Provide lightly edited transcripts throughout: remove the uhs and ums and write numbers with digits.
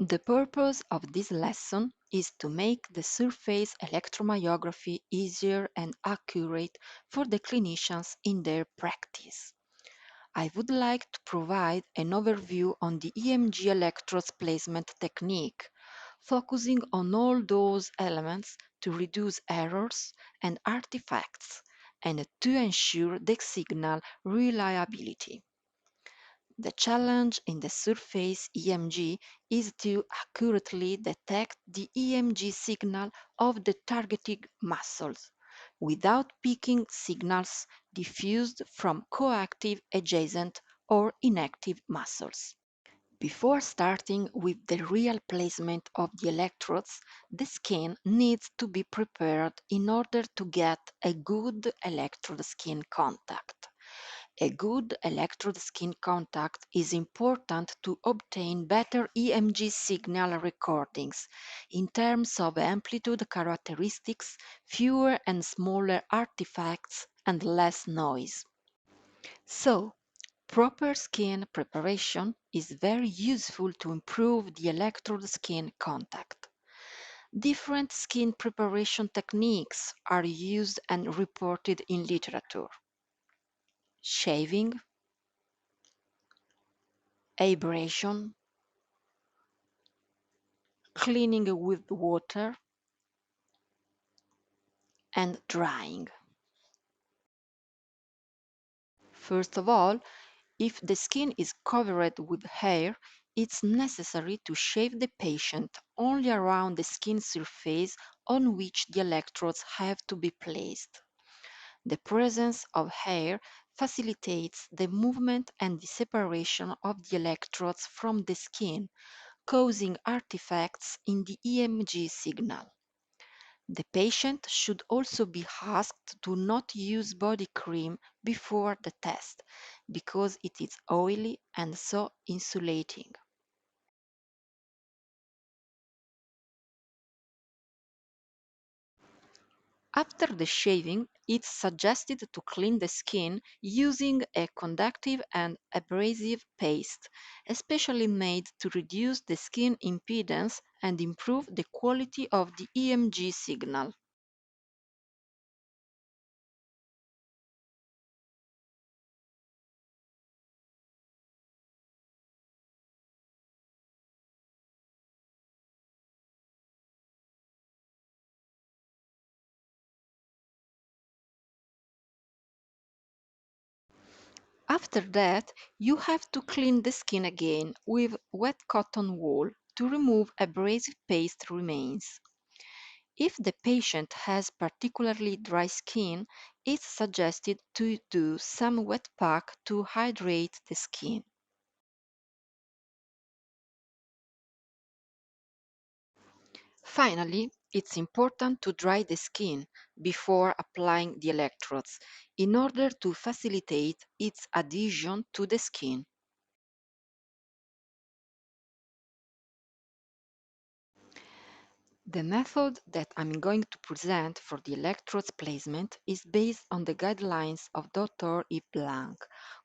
The purpose of this lesson is to make the surface electromyography easier and accurate for the clinicians in their practice. I would like to provide an overview on the EMG electrodes placement technique, focusing on all those elements to reduce errors and artifacts and to ensure the signal reliability. The challenge in the surface EMG is to accurately detect the EMG signal of the targeted muscles without picking signals diffused from coactive adjacent or inactive muscles. Before starting with the real placement of the electrodes, the skin needs to be prepared in order to get a good electrode-skin contact. A good electrode-skin contact is important to obtain better EMG signal recordings in terms of amplitude characteristics, fewer and smaller artifacts, and less noise. So, proper skin preparation is very useful to improve the electrode-skin contact. Different skin preparation techniques are used and reported in literature. Shaving, abrasion, cleaning with water, and drying. First of all, if the skin is covered with hair, it's necessary to shave the patient only around the skin surface on which the electrodes have to be placed. The presence of hair facilitates the movement and the separation of the electrodes from the skin, causing artifacts in the EMG signal. The patient should also be asked to not use body cream before the test because it is oily and so insulating. After the shaving, it's suggested to clean the skin using a conductive and abrasive paste, especially made to reduce the skin impedance and improve the quality of the EMG signal. After that, you have to clean the skin again with wet cotton wool to remove abrasive paste remains. If the patient has particularly dry skin, it's suggested to do some wet pack to hydrate the skin. Finally, it's important to dry the skin before applying the electrodes in order to facilitate its adhesion to the skin. The method that I'm going to present for the electrodes placement is based on the guidelines of Dr. Yves Blanc,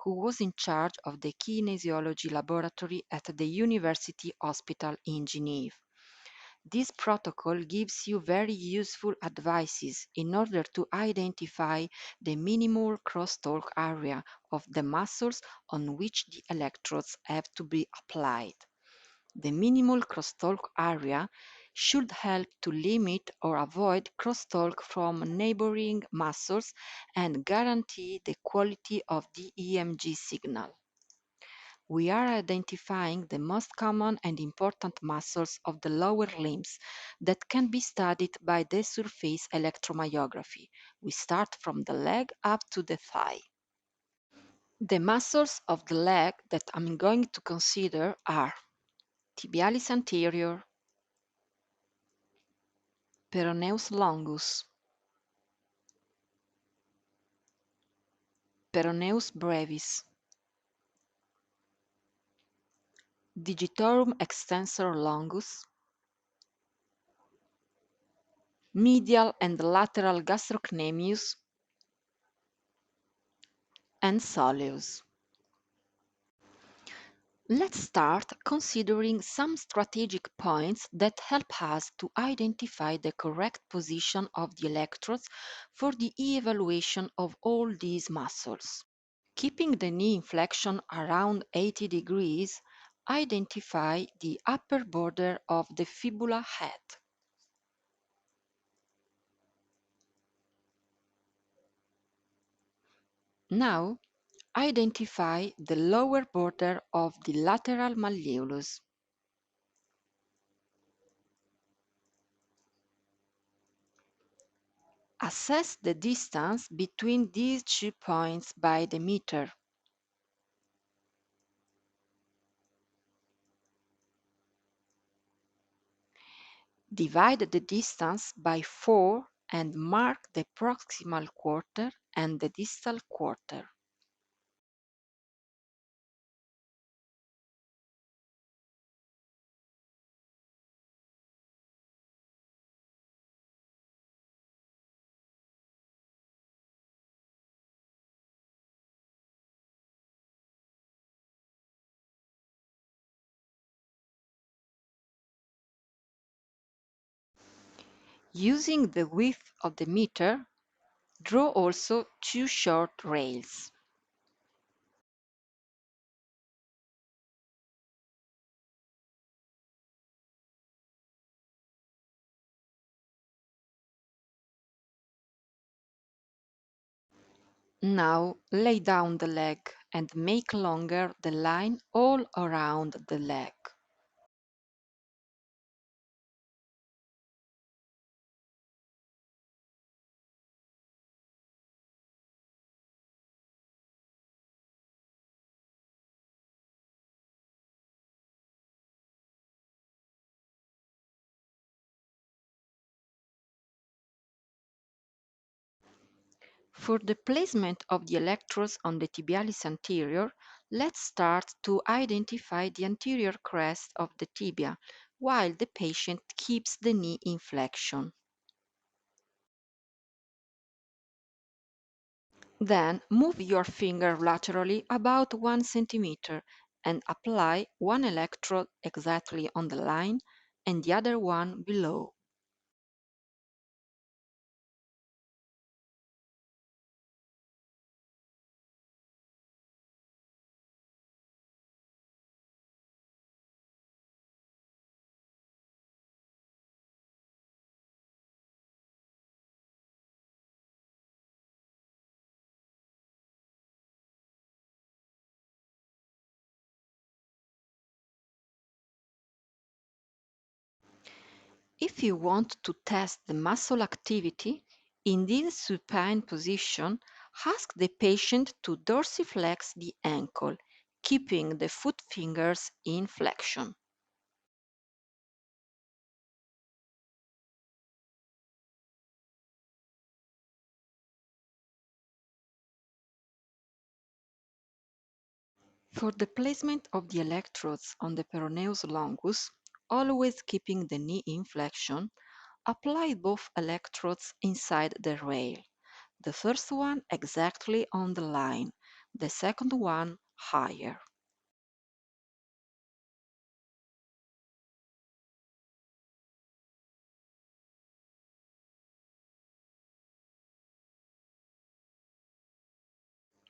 who was in charge of the kinesiology laboratory at the University Hospital in Geneva. This protocol gives you very useful advices in order to identify the minimal crosstalk area of the muscles on which the electrodes have to be applied. The minimal crosstalk area should help to limit or avoid crosstalk from neighboring muscles and guarantee the quality of the EMG signal. We are identifying the most common and important muscles of the lower limbs that can be studied by the surface electromyography. We start from the leg up to the thigh. The muscles of the leg that I'm going to consider are tibialis anterior, peroneus longus, peroneus brevis, digitorum extensor longus, medial and lateral gastrocnemius, and soleus. Let's start considering some strategic points that help us to identify the correct position of the electrodes for the evaluation of all these muscles. Keeping the knee inflection around 80 degrees, identify the upper border of the fibula head. Now, identify the lower border of the lateral malleolus. Assess the distance between these 2 points by the meter. Divide the distance by 4 and mark the proximal quarter and the distal quarter. Using the width of the meter, draw also 2 short rails. Now lay down the leg and make longer the line all around the leg. For the placement of the electrodes on the tibialis anterior, let's start to identify the anterior crest of the tibia while the patient keeps the knee in flexion. Then move your finger laterally about 1 centimeter and apply one electrode exactly on the line and the other one below. If you want to test the muscle activity, in this supine position, ask the patient to dorsiflex the ankle, keeping the foot fingers in flexion. For the placement of the electrodes on the peroneus longus, always keeping the knee in flexion, apply both electrodes inside the rail. The first one exactly on the line, the second one higher.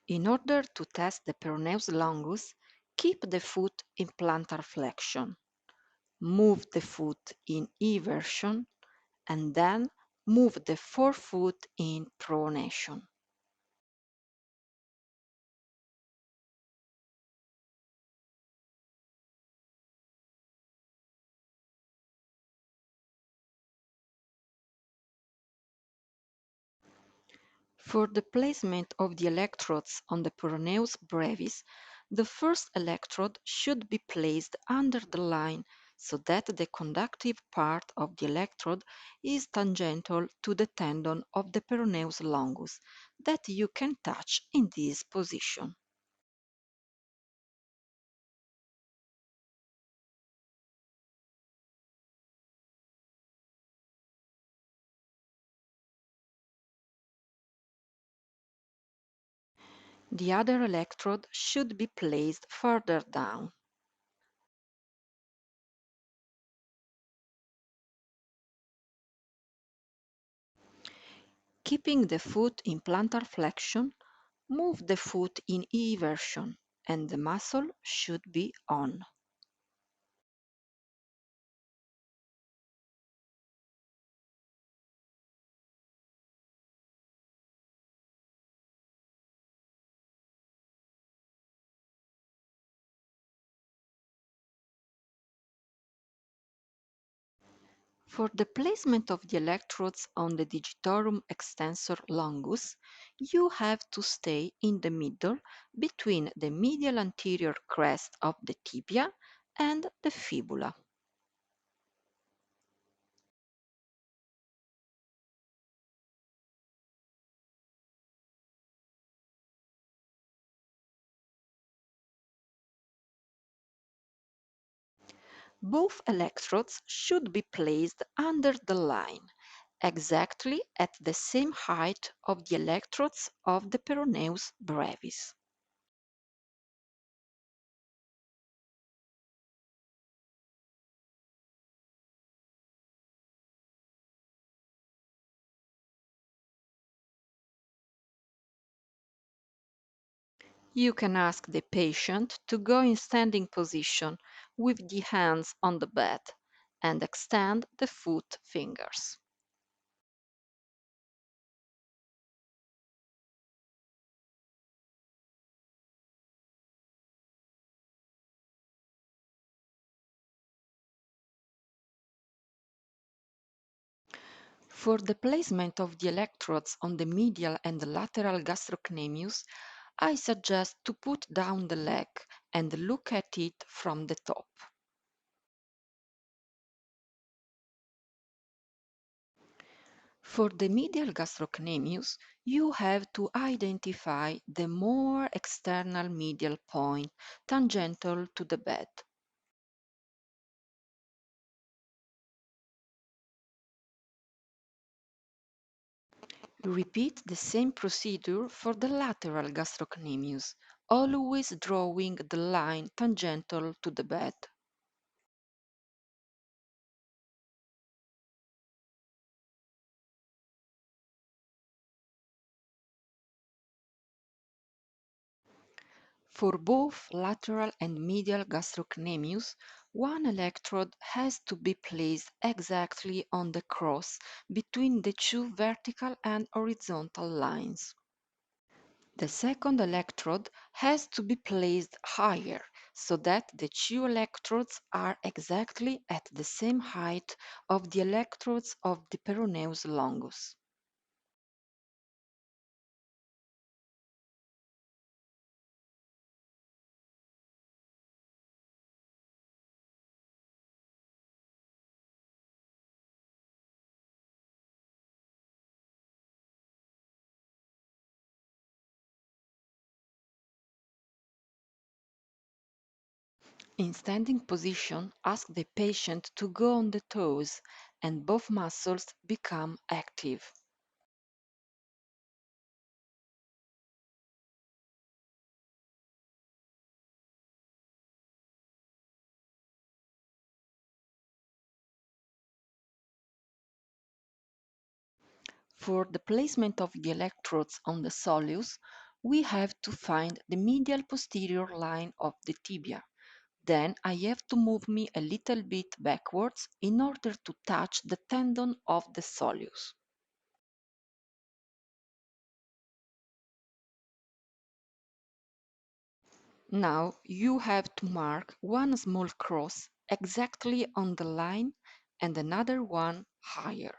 In order to test the peroneus longus, keep the foot in plantar flexion. Move the foot in eversion and then move the forefoot in pronation. For the placement of the electrodes on the peroneus brevis, the first electrode should be placed under the line so that the conductive part of the electrode is tangential to the tendon of the peroneus longus that you can touch in this position. The other electrode should be placed further down. Keeping the foot in plantar flexion, move the foot in E version and the muscle should be on. For the placement of the electrodes on the digitorum extensor longus, you have to stay in the middle between the medial anterior crest of the tibia and the fibula. Both electrodes should be placed under the line, exactly at the same height of the electrodes of the peroneus brevis. You can ask the patient to go in standing position with the hands on the bed and extend the foot fingers. For the placement of the electrodes on the medial and lateral gastrocnemius, I suggest to put down the leg and look at it from the top. For the medial gastrocnemius, you have to identify the more external medial point tangential to the bed. Repeat the same procedure for the lateral gastrocnemius, always drawing the line tangential to the bed. For both lateral and medial gastrocnemius, one electrode has to be placed exactly on the cross between the two vertical and horizontal lines. The second electrode has to be placed higher so that the two electrodes are exactly at the same height of the electrodes of the peroneus longus. In standing position, ask the patient to go on the toes and both muscles become active. For the placement of the electrodes on the soleus, we have to find the medial posterior line of the tibia. Then I have to move me a little bit backwards in order to touch the tendon of the soleus. Now you have to mark one small cross exactly on the line and another one higher.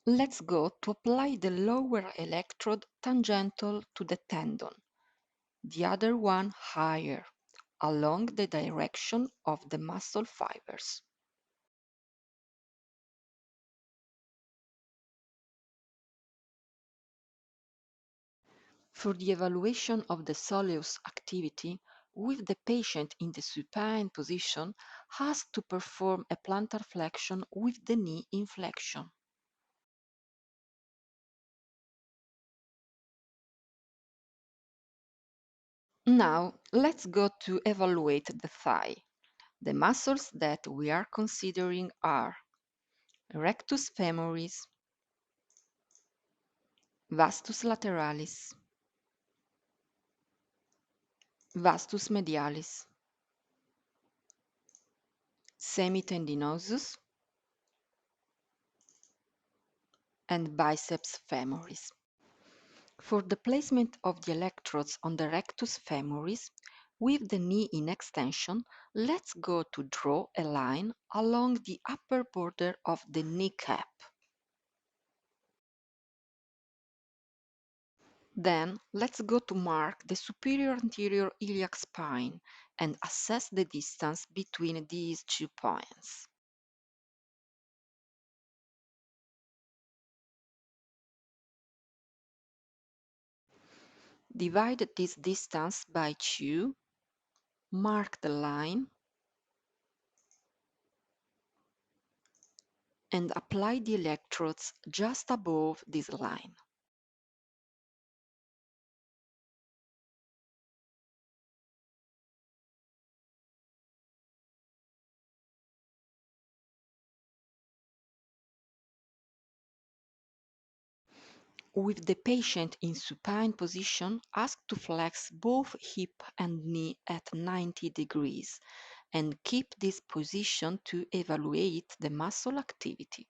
Let's go to apply the lower electrode tangential to the tendon, the other one higher, along the direction of the muscle fibers. For the evaluation of the soleus activity, with the patient in the supine position, has to perform a plantar flexion with the knee in flexion. Now, let's go to evaluate the thigh. The muscles that we are considering are rectus femoris, vastus lateralis, vastus medialis, semitendinosus, and biceps femoris. For the placement of the electrodes on the rectus femoris, with the knee in extension, let's go to draw a line along the upper border of the kneecap. Then let's go to mark the superior anterior iliac spine and assess the distance between these 2 points. Divide this distance by 2, mark the line, and apply the electrodes just above this line. With the patient in supine position, ask to flex both hip and knee at 90 degrees and keep this position to evaluate the muscle activity.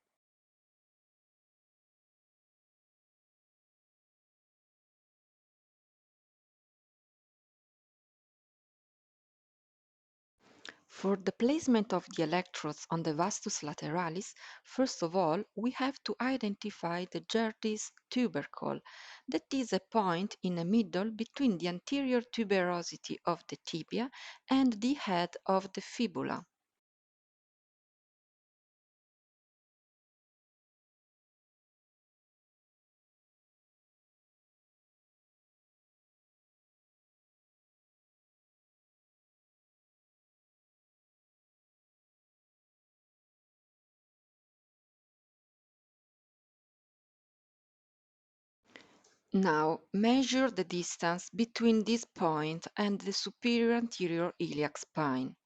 For the placement of the electrodes on the vastus lateralis, first of all, we have to identify the Gerdy's tubercle, that is a point in the middle between the anterior tuberosity of the tibia and the head of the fibula. Now measure the distance between this point and the superior anterior iliac spine.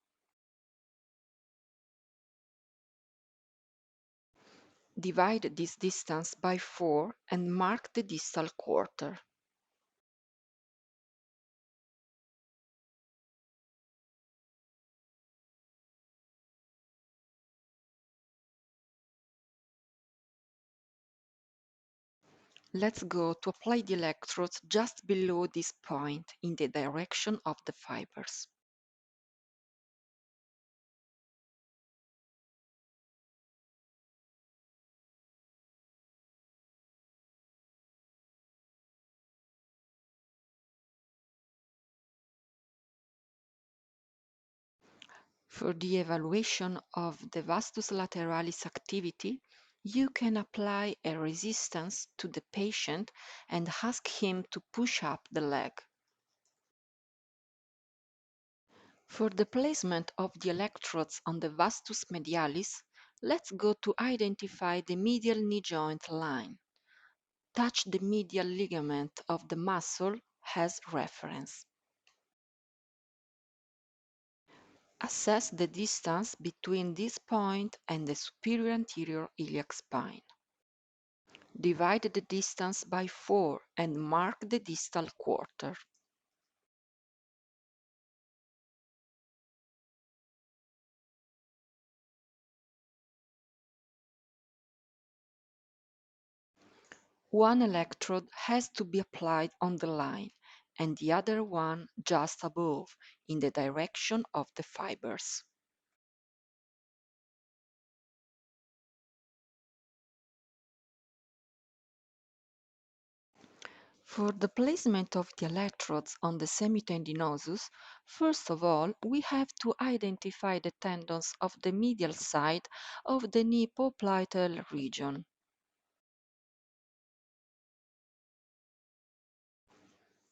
Divide this distance by 4 and mark the distal quarter. Let's go to apply the electrodes just below this point in the direction of the fibers. For the evaluation of the vastus lateralis activity, you can apply a resistance to the patient and ask him to push up the leg. For the placement of the electrodes on the vastus medialis, let's go to identify the medial knee joint line. Touch the medial ligament of the muscle as reference. Assess the distance between this point and the superior anterior iliac spine. Divide the distance by 4 and mark the distal quarter. One electrode has to be applied on the line and the other one just above, in the direction of the fibers. For the placement of the electrodes on the semitendinosus, first of all, we have to identify the tendons of the medial side of the knee popliteal region.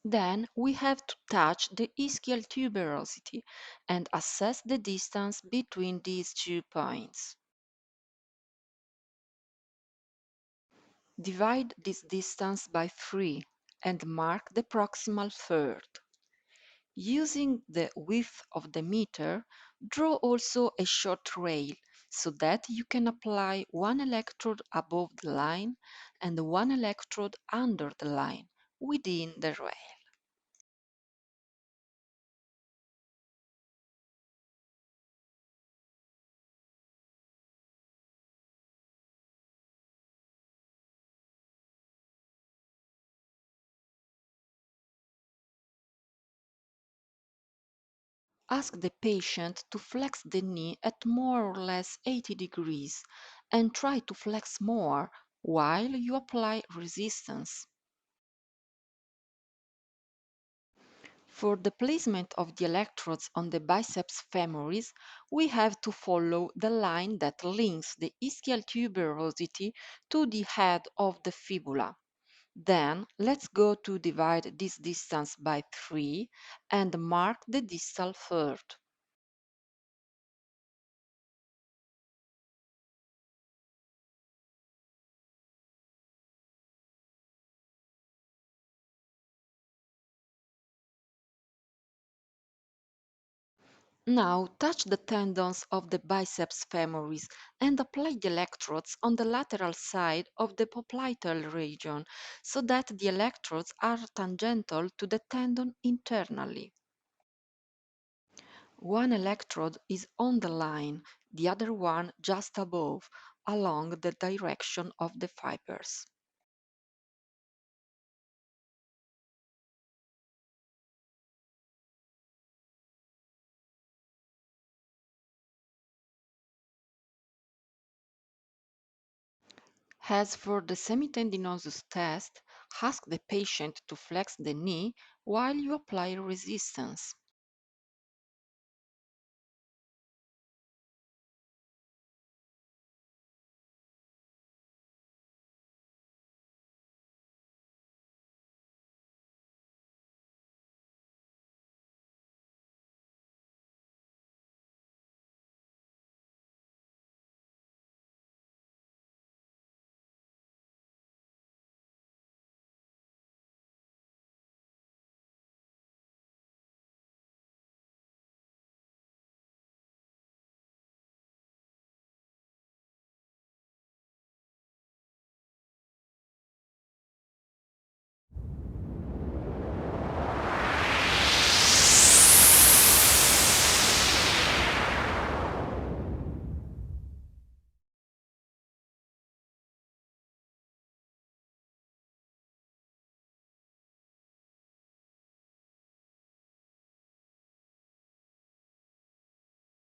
Then we have to touch the ischial tuberosity and assess the distance between these 2 points. Divide this distance by 3 and mark the proximal third. Using the width of the meter, Draw also a short rail so that you can apply one electrode above the line and one electrode under the line within the rail. Ask the patient to flex the knee at more or less 80 degrees and try to flex more while you apply resistance. For the placement of the electrodes on the biceps femoris, we have to follow the line that links the ischial tuberosity to the head of the fibula. Then let's go to divide this distance by 3 and mark the distal third. Now touch the tendons of the biceps femoris and apply the electrodes on the lateral side of the popliteal region so that the electrodes are tangential to the tendon internally. One electrode is on the line, the other one just above, along the direction of the fibers. As for the semitendinosus test, ask the patient to flex the knee while you apply resistance.